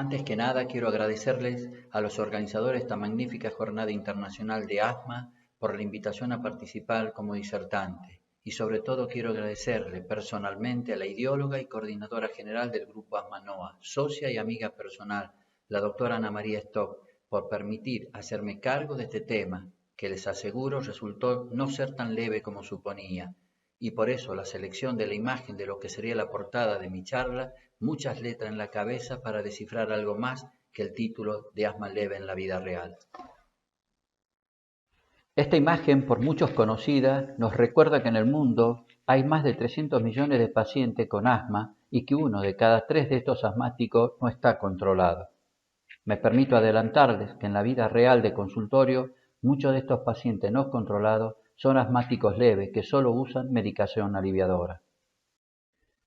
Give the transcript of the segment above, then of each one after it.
Antes que nada, quiero agradecerles a los organizadores de esta magnífica Jornada Internacional de Asma por la invitación a participar como disertante. Y sobre todo quiero agradecerle personalmente a la ideóloga y coordinadora general del Grupo Asma NOA, socia y amiga personal, la doctora Ana María Stock, por permitir hacerme cargo de este tema, que les aseguro resultó no ser tan leve como suponía. Y por eso la selección de la imagen de lo que sería la portada de mi charla, muchas letras en la cabeza para descifrar algo más que el título de Asma leve en la vida real. Esta imagen, por muchos conocida, nos recuerda que en el mundo hay más de 300 millones de pacientes con asma y que uno de cada 3 de estos asmáticos no está controlado. Me permito adelantarles que en la vida real de consultorio, muchos de estos pacientes no controlados son asmáticos leves que solo usan medicación aliviadora.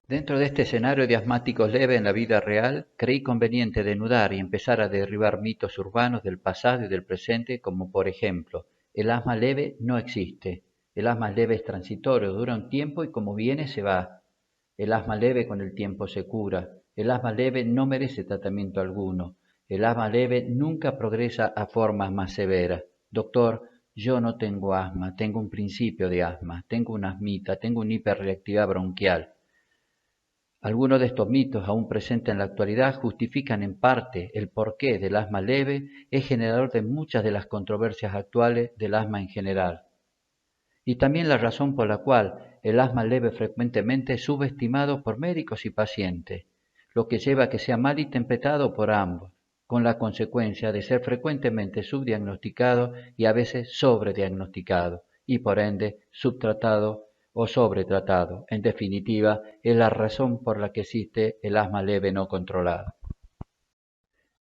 Dentro de este escenario de asmáticos leves en la vida real, creí conveniente denudar y empezar a derribar mitos urbanos del pasado y del presente, como por ejemplo, el asma leve no existe, el asma leve es transitorio, dura un tiempo y como viene se va, el asma leve con el tiempo se cura, el asma leve no merece tratamiento alguno, el asma leve nunca progresa a formas más severas. Doctor, yo no tengo asma, tengo un principio de asma, tengo una asmita, tengo una hiperreactividad bronquial. Algunos de estos mitos, aún presentes en la actualidad, justifican en parte el porqué del asma leve es generador de muchas de las controversias actuales del asma en general, y también la razón por la cual el asma leve frecuentemente es subestimado por médicos y pacientes, lo que lleva a que sea mal interpretado por ambos, con la consecuencia de ser frecuentemente subdiagnosticado y a veces sobrediagnosticado, y por ende subtratado o sobretratado. En definitiva, es la razón por la que existe el asma leve no controlado.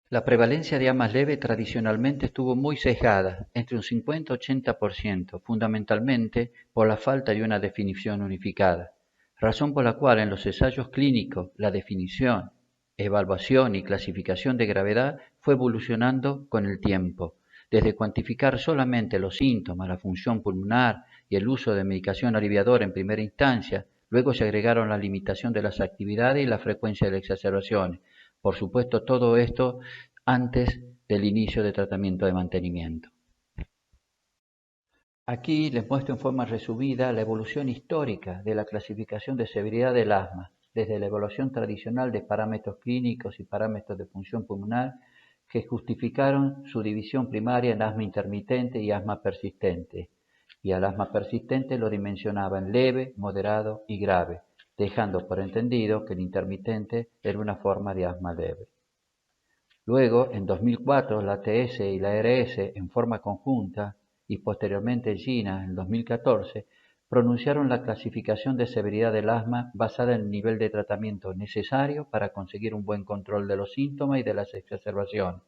La prevalencia de asma leve tradicionalmente estuvo muy sesgada, entre un 50-80%, fundamentalmente por la falta de una definición unificada, razón por la cual en los ensayos clínicos la definición, evaluación y clasificación de gravedad fue evolucionando con el tiempo, desde cuantificar solamente los síntomas, la función pulmonar y el uso de medicación aliviadora en primera instancia, luego se agregaron la limitación de las actividades y la frecuencia de exacerbaciones. Por supuesto, todo esto antes del inicio de tratamiento de mantenimiento. Aquí les muestro en forma resumida la evolución histórica de la clasificación de severidad del asma, desde la evaluación tradicional de parámetros clínicos y parámetros de función pulmonar que justificaron su división primaria en asma intermitente y asma persistente, y al asma persistente lo dimensionaba en leve, moderado y grave, dejando por entendido que el intermitente era una forma de asma leve. Luego, en 2004, la ATS y la ARS, en forma conjunta, y posteriormente GINA en 2014, pronunciaron la clasificación de severidad del asma basada en el nivel de tratamiento necesario para conseguir un buen control de los síntomas y de las exacerbaciones.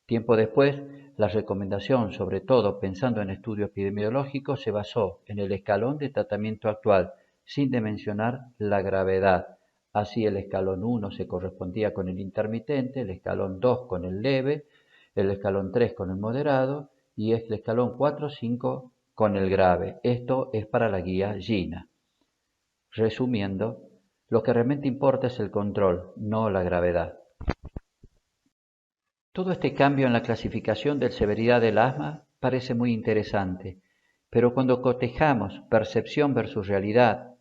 Tiempo después, la recomendación, sobre todo pensando en estudios epidemiológicos, se basó en el escalón de tratamiento actual, sin mencionar la gravedad. Así el escalón 1 se correspondía con el intermitente, el escalón 2 con el leve, el escalón 3 con el moderado y el escalón 4-5 con el grave. Esto es para la guía GINA. Resumiendo, lo que realmente importa es el control, no la gravedad. Todo este cambio en la clasificación de severidad del asma parece muy interesante, pero cuando cotejamos percepción versus realidad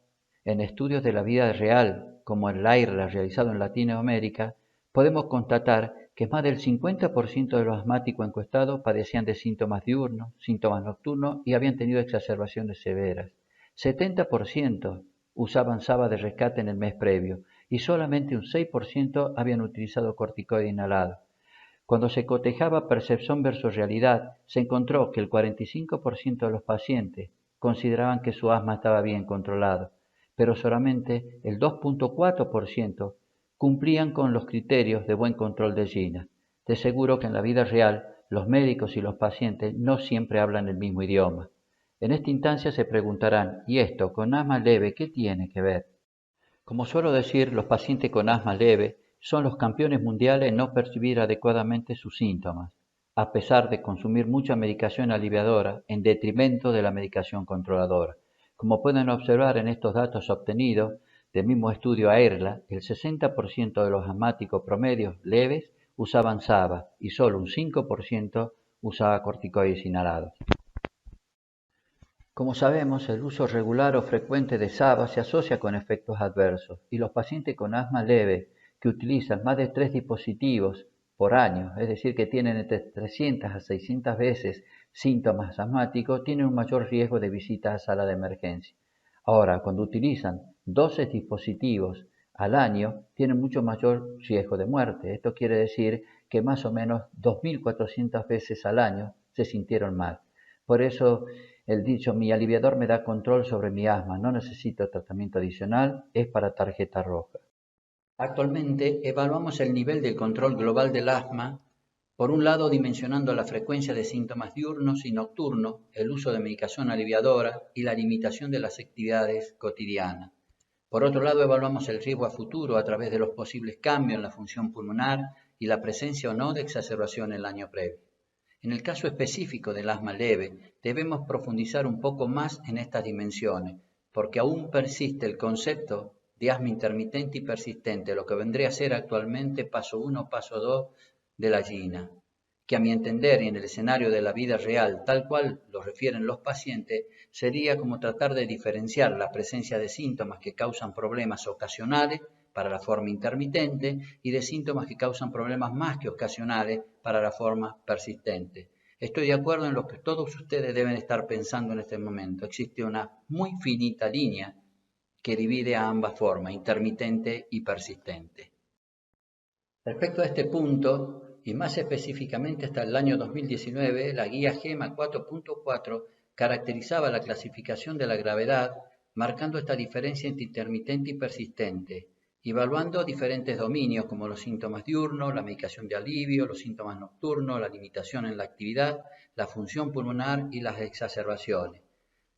en estudios de la vida real, como el LAIRLA realizado en Latinoamérica, podemos constatar que más del 50% de los asmáticos encuestados padecían de síntomas diurnos, síntomas nocturnos y habían tenido exacerbaciones severas. 70% usaban SABA de rescate en el mes previo y solamente un 6% habían utilizado corticoide inhalado. Cuando se cotejaba percepción versus realidad, se encontró que el 45% de los pacientes consideraban que su asma estaba bien controlado, pero solamente el 2.4% cumplían con los criterios de buen control de GINA. De seguro que en la vida real los médicos y los pacientes no siempre hablan el mismo idioma. En esta instancia se preguntarán, ¿y esto con asma leve qué tiene que ver? Como suelo decir, los pacientes con asma leve son los campeones mundiales en no percibir adecuadamente sus síntomas, a pesar de consumir mucha medicación aliviadora en detrimento de la medicación controladora. Como pueden observar en estos datos obtenidos, Del mismo estudio AERLA, el 60% de los asmáticos promedios leves usaban SABA y solo un 5% usaba corticoides inhalados. Como sabemos, el uso regular o frecuente de SABA se asocia con efectos adversos y los pacientes con asma leve que utilizan más de 3 dispositivos por año, es decir, que tienen entre 300 a 600 veces síntomas asmáticos, tienen un mayor riesgo de visita a sala de emergencia. Ahora, cuando utilizan 12 dispositivos al año, tienen mucho mayor riesgo de muerte. Esto quiere decir que más o menos 2.400 veces al año se sintieron mal. Por eso, el dicho, mi aliviador me da control sobre mi asma, no necesito tratamiento adicional, es para tarjeta roja. Actualmente evaluamos el nivel del control global del asma, por un lado dimensionando la frecuencia de síntomas diurnos y nocturnos, el uso de medicación aliviadora y la limitación de las actividades cotidianas. Por otro lado, evaluamos el riesgo a futuro a través de los posibles cambios en la función pulmonar y la presencia o no de exacerbación en el año previo. En el caso específico del asma leve, debemos profundizar un poco más en estas dimensiones, porque aún persiste el concepto de asma intermitente y persistente, lo que vendría a ser actualmente paso 1, paso 2 de la GINA, que a mi entender y en el escenario de la vida real, tal cual lo refieren los pacientes, sería como tratar de diferenciar la presencia de síntomas que causan problemas ocasionales para la forma intermitente y de síntomas que causan problemas más que ocasionales para la forma persistente. Estoy de acuerdo en lo que todos ustedes deben estar pensando en este momento. Existe una muy finita línea que divide a ambas formas, intermitente y persistente. Respecto a este punto, y más específicamente hasta el año 2019, la guía GEMA 4.4 caracterizaba la clasificación de la gravedad, marcando esta diferencia entre intermitente y persistente, evaluando diferentes dominios como los síntomas diurnos, la medicación de alivio, los síntomas nocturnos, la limitación en la actividad, la función pulmonar y las exacerbaciones.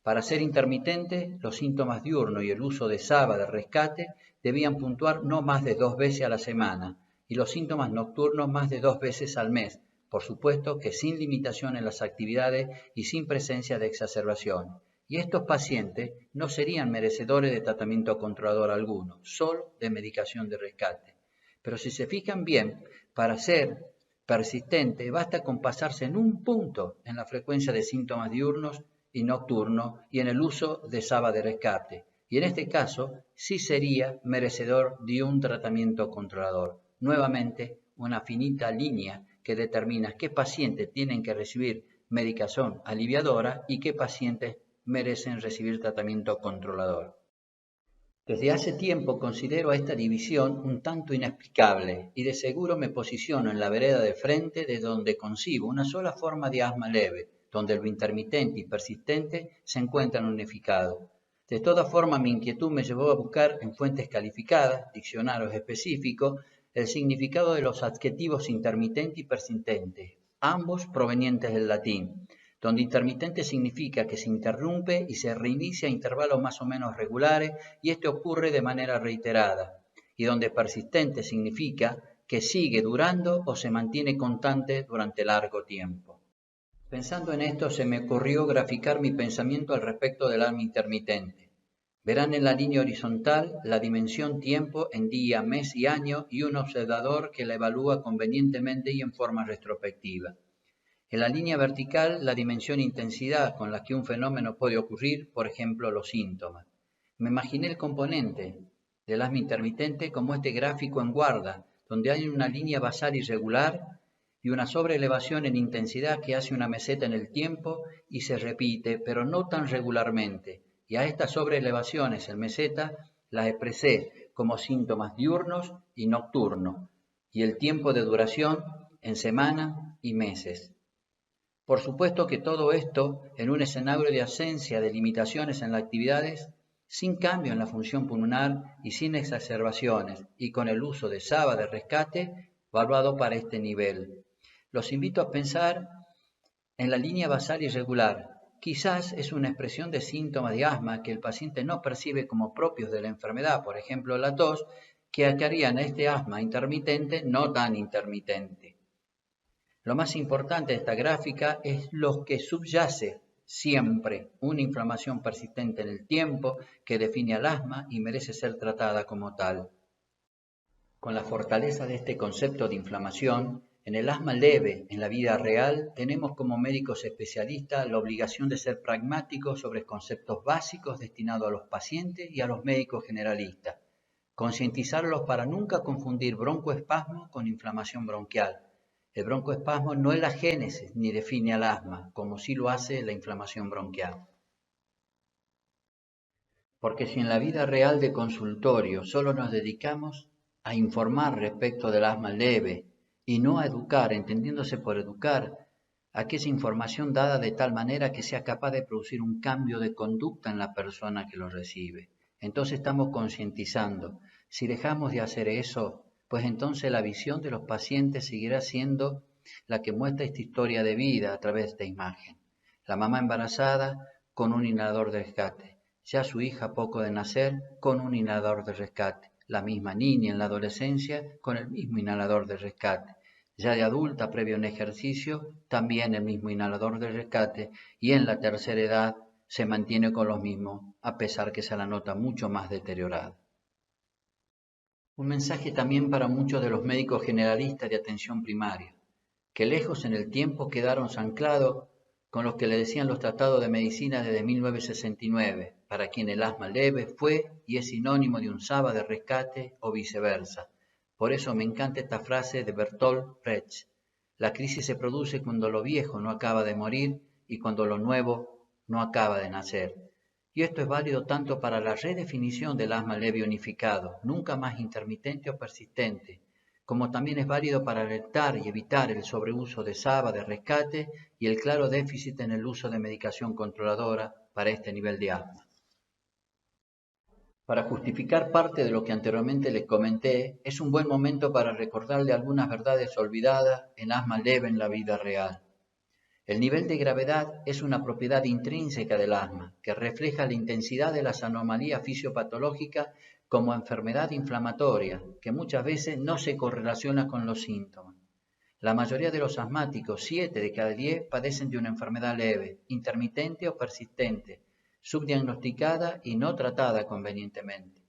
Para ser intermitente, los síntomas diurnos y el uso de SABA de rescate debían puntuar no más de 2 veces a la semana y los síntomas nocturnos más de 2 veces al mes, por supuesto que sin limitación en las actividades y sin presencia de exacerbación. Y estos pacientes no serían merecedores de tratamiento controlador alguno, solo de medicación de rescate. Pero si se fijan bien, para ser persistente basta con pasarse en un punto en la frecuencia de síntomas diurnos y nocturno y en el uso de SABA de rescate. Y en este caso sí sería merecedor de un tratamiento controlador. Nuevamente, una finita línea que determina qué pacientes tienen que recibir medicación aliviadora y qué pacientes merecen recibir tratamiento controlador. Desde hace tiempo considero a esta división un tanto inexplicable y de seguro me posiciono en la vereda de frente de donde concibo una sola forma de asma leve, donde lo intermitente y persistente se encuentran unificados. De todas formas, mi inquietud me llevó a buscar en fuentes calificadas, diccionarios específicos, el significado de los adjetivos intermitente y persistente, ambos provenientes del latín, donde intermitente significa que se interrumpe y se reinicia a intervalos más o menos regulares y esto ocurre de manera reiterada, y donde persistente significa que sigue durando o se mantiene constante durante largo tiempo. Pensando en esto, se me ocurrió graficar mi pensamiento al respecto del asma intermitente. Verán en la línea horizontal la dimensión tiempo en día, mes y año y un observador que la evalúa convenientemente y en forma retrospectiva. En la línea vertical, la dimensión intensidad con la que un fenómeno puede ocurrir, por ejemplo, los síntomas. Me imaginé el componente del asma intermitente como este gráfico en guarda, donde hay una línea basal irregular y una sobreelevación en intensidad que hace una meseta en el tiempo y se repite, pero no tan regularmente. Y a estas sobreelevaciones en meseta las expresé como síntomas diurnos y nocturnos, y el tiempo de duración en semanas y meses. Por supuesto que todo esto en un escenario de ausencia de limitaciones en las actividades, sin cambio en la función pulmonar y sin exacerbaciones, y con el uso de SABA de rescate evaluado para este nivel. Los invito a pensar en la línea basal irregular. Quizás es una expresión de síntomas de asma que el paciente no percibe como propios de la enfermedad, por ejemplo la tos, que harían a este asma intermitente no tan intermitente. Lo más importante de esta gráfica es lo que subyace siempre una inflamación persistente en el tiempo que define al asma y merece ser tratada como tal. Con la fortaleza de este concepto de inflamación, en el asma leve, en la vida real, tenemos como médicos especialistas la obligación de ser pragmáticos sobre conceptos básicos destinados a los pacientes y a los médicos generalistas. Concientizarlos para nunca confundir broncoespasmo con inflamación bronquial. El broncoespasmo no es la génesis ni define al asma, como sí lo hace la inflamación bronquial. Porque si en la vida real de consultorio solo nos dedicamos a informar respecto del asma leve y no a educar, entendiéndose por educar, aquella información dada de tal manera que sea capaz de producir un cambio de conducta en la persona que lo recibe. Entonces estamos concientizando. Si dejamos de hacer eso, pues entonces la visión de los pacientes seguirá siendo la que muestra esta historia de vida a través de imagen. La mamá embarazada con un inhalador de rescate, ya su hija poco de nacer con un inhalador de rescate, la misma niña en la adolescencia con el mismo inhalador de rescate, ya de adulta previo a un ejercicio también el mismo inhalador de rescate y en la tercera edad se mantiene con los mismos a pesar que se la nota mucho más deteriorada. Un mensaje también para muchos de los médicos generalistas de atención primaria, que lejos en el tiempo quedaron anclados con los que le decían los tratados de medicina desde 1969, para quien el asma leve fue y es sinónimo de un SABA de rescate o viceversa. Por eso me encanta esta frase de Bertolt Brecht: la crisis se produce cuando lo viejo no acaba de morir y cuando lo nuevo no acaba de nacer. Y esto es válido tanto para la redefinición del asma leve unificado, nunca más intermitente o persistente, como también es válido para alertar y evitar el sobreuso de SABA de rescate y el claro déficit en el uso de medicación controladora para este nivel de asma. Para justificar parte de lo que anteriormente les comenté, es un buen momento para recordarle algunas verdades olvidadas en asma leve en la vida real. El nivel de gravedad es una propiedad intrínseca del asma, que refleja la intensidad de las anomalías fisiopatológicas como enfermedad inflamatoria, que muchas veces no se correlaciona con los síntomas. La mayoría de los asmáticos, 7 de cada 10, padecen de una enfermedad leve, intermitente o persistente, subdiagnosticada y no tratada convenientemente.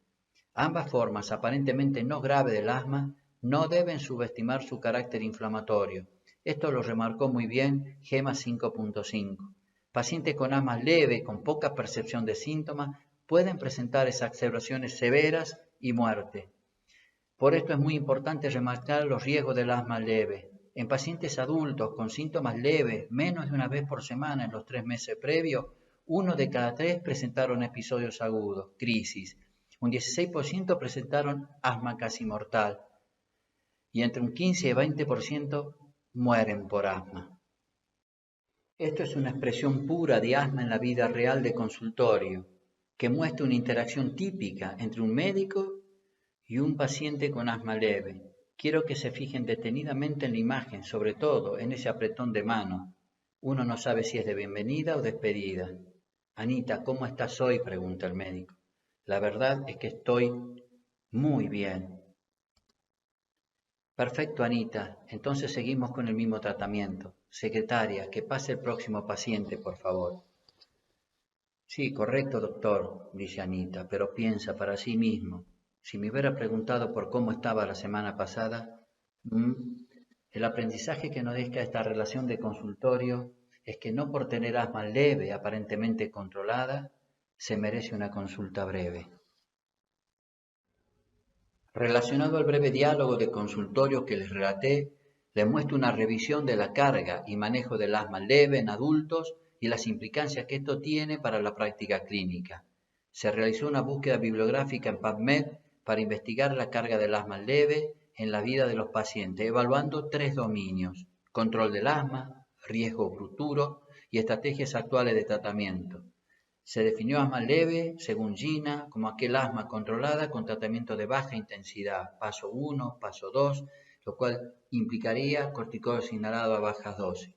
Ambas formas aparentemente no graves del asma no deben subestimar su carácter inflamatorio. Esto lo remarcó muy bien GEMA 5.5. Pacientes con asma leve, con poca percepción de síntomas, pueden presentar exacerbaciones severas y muerte. Por esto es muy importante remarcar los riesgos del asma leve. En pacientes adultos con síntomas leves, menos de una vez por semana en los 3 meses previos, 1 de cada 3 presentaron episodios agudos, crisis. Un 16% presentaron asma casi mortal y entre un 15 y 20% mueren por asma. Esto es una expresión pura de asma en la vida real de consultorio, que muestra una interacción típica entre un médico y un paciente con asma leve. Quiero que se fijen detenidamente en la imagen, sobre todo en ese apretón de mano. Uno no sabe si es de bienvenida o despedida. Anita, ¿cómo estás hoy?, pregunta el médico. La verdad es que estoy muy bien. Perfecto, Anita. Entonces seguimos con el mismo tratamiento. Secretaria, que pase el próximo paciente, por favor. Sí, correcto, doctor, dice Anita, pero piensa para sí mismo. Si me hubiera preguntado por cómo estaba la semana pasada, el aprendizaje que nos deja esta relación de consultorio es que no por tener asma leve, aparentemente controlada, se merece una consulta breve. Relacionado al breve diálogo de consultorio que les relaté, les muestro una revisión de la carga y manejo del asma leve en adultos y las implicancias que esto tiene para la práctica clínica. Se realizó una búsqueda bibliográfica en PubMed para investigar la carga del asma leve en la vida de los pacientes, evaluando 3 dominios: control del asma, riesgo futuro y estrategias actuales de tratamiento. Se definió asma leve, según Gina, como aquel asma controlada con tratamiento de baja intensidad, paso 1, paso 2, lo cual implicaría corticoides inhalados a bajas dosis.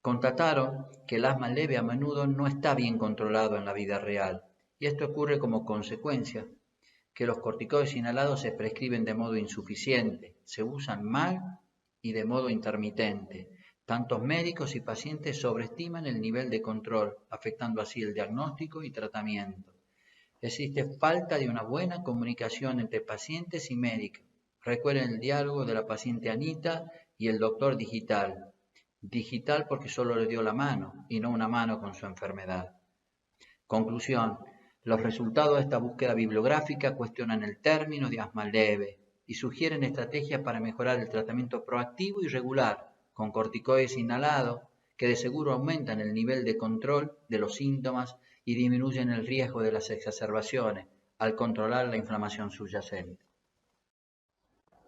Constataron que el asma leve a menudo no está bien controlado en la vida real, y esto ocurre como consecuencia que los corticoides inhalados se prescriben de modo insuficiente, se usan mal y de modo intermitente, Tantos médicos y pacientes sobreestiman el nivel de control, afectando así el diagnóstico y tratamiento. Existe falta de una buena comunicación entre pacientes y médicos. Recuerden el diálogo de la paciente Anita y el doctor digital. Digital porque solo le dio la mano y no una mano con su enfermedad. Conclusión. Los resultados de esta búsqueda bibliográfica cuestionan el término de asma leve y sugieren estrategias para mejorar el tratamiento proactivo y regular con corticoides inhalados que de seguro aumentan el nivel de control de los síntomas y disminuyen el riesgo de las exacerbaciones al controlar la inflamación subyacente.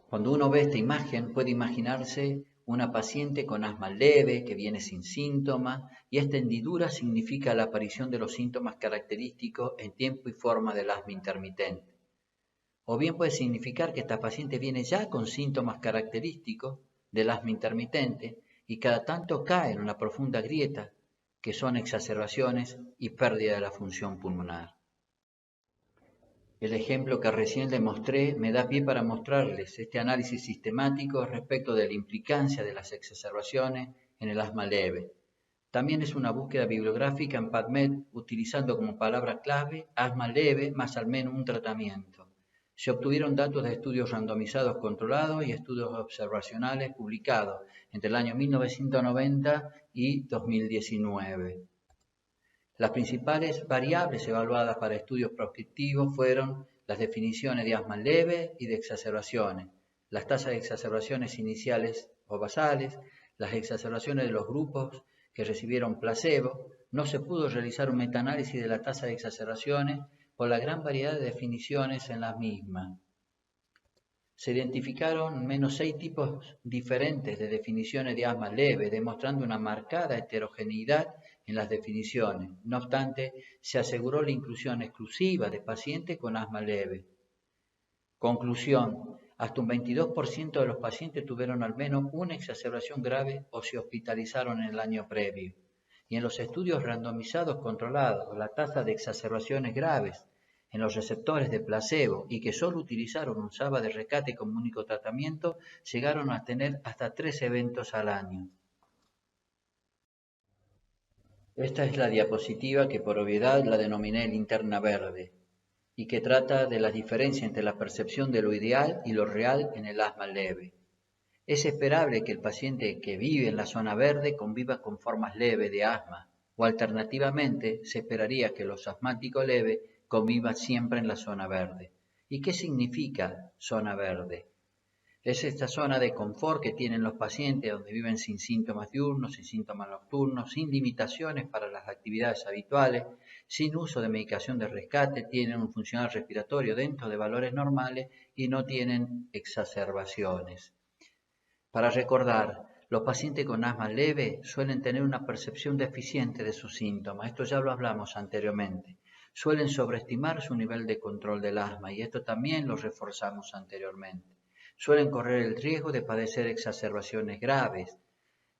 Cuando uno ve esta imagen puede imaginarse una paciente con asma leve que viene sin síntomas y esta hendidura significa la aparición de los síntomas característicos en tiempo y forma del asma intermitente. O bien puede significar que esta paciente viene ya con síntomas característicos del asma intermitente y cada tanto cae en una profunda grieta que son exacerbaciones y pérdida de la función pulmonar. El ejemplo que recién les mostré me da pie para mostrarles este análisis sistemático respecto de la implicancia de las exacerbaciones en el asma leve. También es una búsqueda bibliográfica en PubMed utilizando como palabra clave asma leve más al menos un tratamiento. Se obtuvieron datos de estudios randomizados controlados y estudios observacionales publicados entre el año 1990 y 2019. Las principales variables evaluadas para estudios prospectivos fueron las definiciones de asma leve y de exacerbaciones, las tasas de exacerbaciones iniciales o basales, las exacerbaciones de los grupos que recibieron placebo. No se pudo realizar un metaanálisis de la tasa de exacerbaciones por la gran variedad de definiciones en las mismas. Se identificaron menos 6 tipos diferentes de definiciones de asma leve, demostrando una marcada heterogeneidad en las definiciones. No obstante, se aseguró la inclusión exclusiva de pacientes con asma leve. Conclusión. Hasta un 22% de los pacientes tuvieron al menos una exacerbación grave o se hospitalizaron en el año previo. Y en los estudios randomizados controlados, la tasa de exacerbaciones graves en los receptores de placebo y que solo utilizaron un SABA de rescate como único tratamiento, llegaron a tener hasta 3 eventos al año. Esta es la diapositiva que por obviedad la denominé linterna verde y que trata de la diferencia entre la percepción de lo ideal y lo real en el asma leve. Es esperable que el paciente que vive en la zona verde conviva con formas leves de asma, o alternativamente se esperaría que los asmáticos leves convivan siempre en la zona verde. ¿Y qué significa zona verde? Es esta zona de confort que tienen los pacientes donde viven sin síntomas diurnos, sin síntomas nocturnos, sin limitaciones para las actividades habituales, sin uso de medicación de rescate, tienen un funcional respiratorio dentro de valores normales y no tienen exacerbaciones. Para recordar, los pacientes con asma leve suelen tener una percepción deficiente de sus síntomas. Esto ya lo hablamos anteriormente. Suelen sobreestimar su nivel de control del asma y esto también lo reforzamos anteriormente. Suelen correr el riesgo de padecer exacerbaciones graves.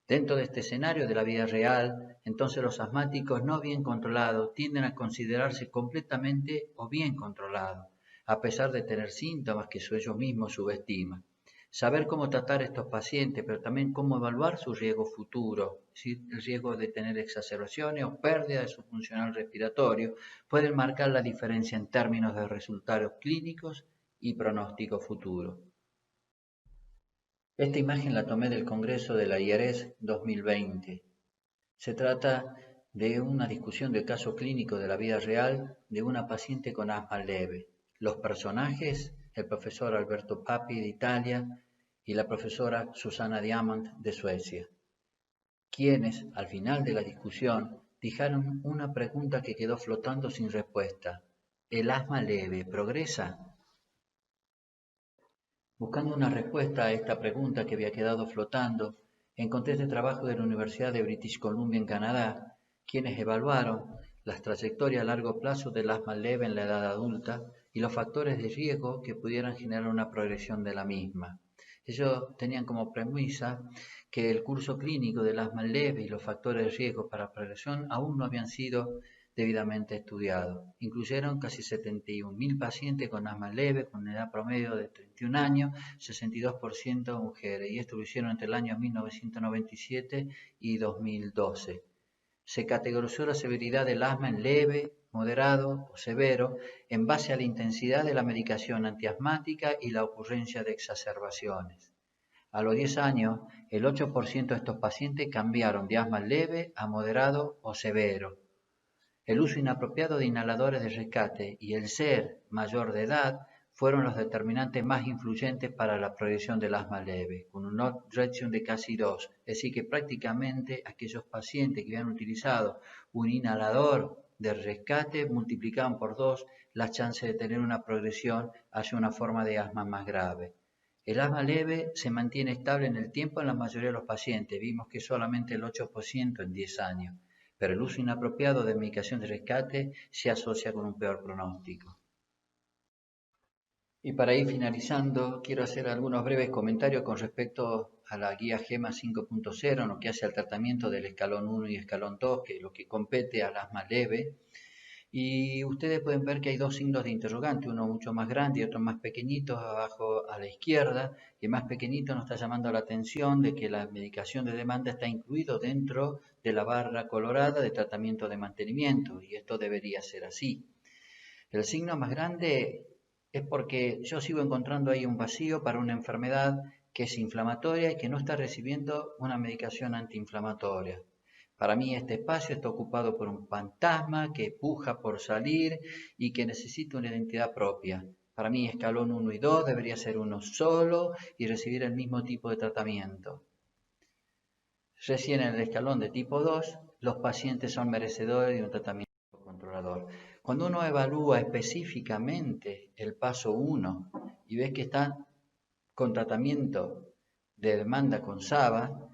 Dentro de este escenario de la vida real, entonces los asmáticos no bien controlados tienden a considerarse completamente o bien controlados, a pesar de tener síntomas que ellos mismos subestiman. Saber cómo tratar a estos pacientes, pero también cómo evaluar su riesgo futuro, es decir, el riesgo de tener exacerbaciones o pérdida de su funcional respiratorio, pueden marcar la diferencia en términos de resultados clínicos y pronóstico futuro. Esta imagen la tomé del Congreso de la IARES 2020. Se trata de una discusión del caso clínico de la vida real de una paciente con asma leve. Los personajes, el profesor Alberto Papi de Italia y la profesora Susana Diamant de Suecia, quienes al final de la discusión dijeron una pregunta que quedó flotando sin respuesta. ¿El asma leve progresa? Buscando una respuesta a esta pregunta que había quedado flotando, encontré este trabajo de la Universidad de British Columbia en Canadá, quienes evaluaron las trayectorias a largo plazo del asma leve en la edad adulta y los factores de riesgo que pudieran generar una progresión de la misma. Ellos tenían como premisa que el curso clínico del asma leve y los factores de riesgo para progresión aún no habían sido debidamente estudiado. Incluyeron casi 71.000 pacientes con asma leve, con una edad promedio de 31 años, 62% mujeres, y esto lo hicieron entre el año 1997 y 2012. Se categorizó la severidad del asma en leve, moderado o severo en base a la intensidad de la medicación antiasmática y la ocurrencia de exacerbaciones. A los 10 años, el 8% de estos pacientes cambiaron de asma leve a moderado o severo. El uso inapropiado de inhaladores de rescate y el ser mayor de edad fueron los determinantes más influyentes para la progresión del asma leve, con un odds ratio de casi 2, es decir, que prácticamente aquellos pacientes que habían utilizado un inhalador de rescate multiplicaban por 2 las chances de tener una progresión hacia una forma de asma más grave. El asma leve se mantiene estable en el tiempo en la mayoría de los pacientes, vimos que solamente el 8% en 10 años, pero el uso inapropiado de medicación de rescate se asocia con un peor pronóstico. Y para ir finalizando, quiero hacer algunos breves comentarios con respecto a la guía GEMA 5.0, en lo que hace al tratamiento del escalón 1 y escalón 2, que es lo que compete al asma leve. Y ustedes pueden ver que hay dos signos de interrogante, uno mucho más grande y otro más pequeñito abajo a la izquierda. Y el más pequeñito nos está llamando la atención de que la medicación de demanda está incluido dentro de la barra colorada de tratamiento de mantenimiento, y esto debería ser así. El signo más grande es porque yo sigo encontrando ahí un vacío para una enfermedad que es inflamatoria y que no está recibiendo una medicación antiinflamatoria. Para mí este espacio está ocupado por un fantasma que puja por salir y que necesita una identidad propia. Para mí escalón 1 y 2 debería ser uno solo y recibir el mismo tipo de tratamiento. Recién en el escalón de tipo 2, los pacientes son merecedores de un tratamiento controlador. Cuando uno evalúa específicamente el paso 1 y ves que están con tratamiento de demanda con SABA,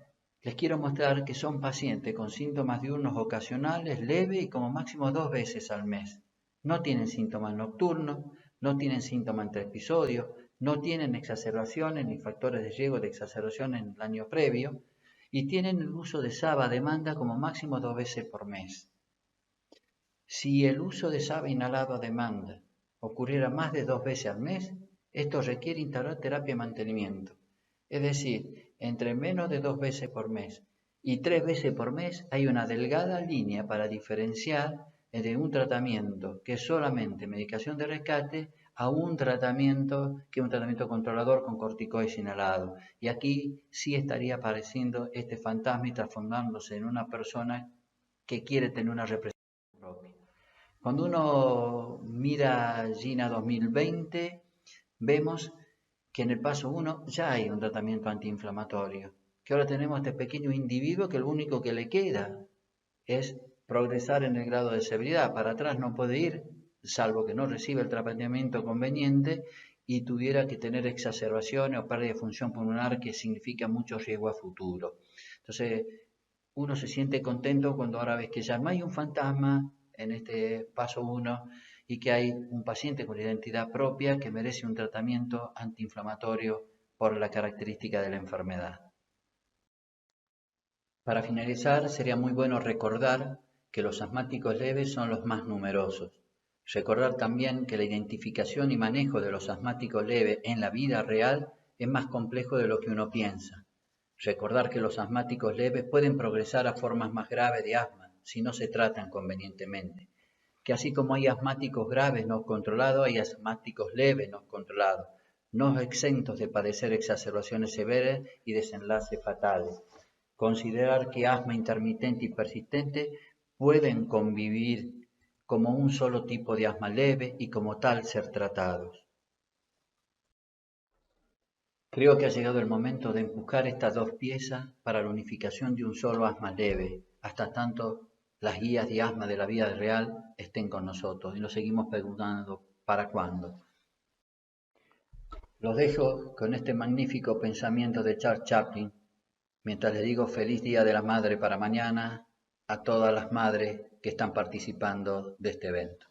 les quiero mostrar que son pacientes con síntomas diurnos ocasionales, leves y como máximo 2 veces al mes. No tienen síntomas nocturnos, no tienen síntomas entre episodios, no tienen exacerbaciones ni factores de riesgo de exacerbación en el año previo y tienen el uso de SABA a demanda como máximo 2 veces por mes. Si el uso de SABA inhalado a demanda ocurriera más de 2 veces al mes, esto requiere instalar terapia de mantenimiento. Es decir, entre menos de 2 veces por mes y 3 veces por mes hay una delgada línea para diferenciar entre un tratamiento que es solamente medicación de rescate a un tratamiento que es un tratamiento controlador con corticoides inhalados. Y aquí sí estaría apareciendo este fantasma y transformándose en una persona que quiere tener una representación propia. Cuando uno mira GINA 2020, vemos que en el paso 1 ya hay un tratamiento antiinflamatorio, que ahora tenemos este pequeño individuo que lo único que le queda es progresar en el grado de severidad. Para atrás no puede ir, salvo que no reciba el tratamiento conveniente y tuviera que tener exacerbaciones o pérdida de función pulmonar que significa mucho riesgo a futuro. Entonces, uno se siente contento cuando ahora ves que ya no hay un fantasma en este paso 1 y que hay un paciente con identidad propia que merece un tratamiento antiinflamatorio por la característica de la enfermedad. Para finalizar, sería muy bueno recordar que los asmáticos leves son los más numerosos. Recordar también que la identificación y manejo de los asmáticos leves en la vida real es más complejo de lo que uno piensa. Recordar que los asmáticos leves pueden progresar a formas más graves de asma si no se tratan convenientemente. Que así como hay asmáticos graves no controlados, hay asmáticos leves no controlados, no exentos de padecer exacerbaciones severas y desenlaces fatales. Considerar que asma intermitente y persistente pueden convivir como un solo tipo de asma leve y como tal ser tratados. Creo que ha llegado el momento de empujar estas dos piezas para la unificación de un solo asma leve, hasta tanto las guías de asma de la vida real estén con nosotros y nos seguimos preguntando ¿para cuándo? Los dejo con este magnífico pensamiento de Charles Chaplin, mientras les digo feliz Día de la Madre para mañana a todas las madres que están participando de este evento.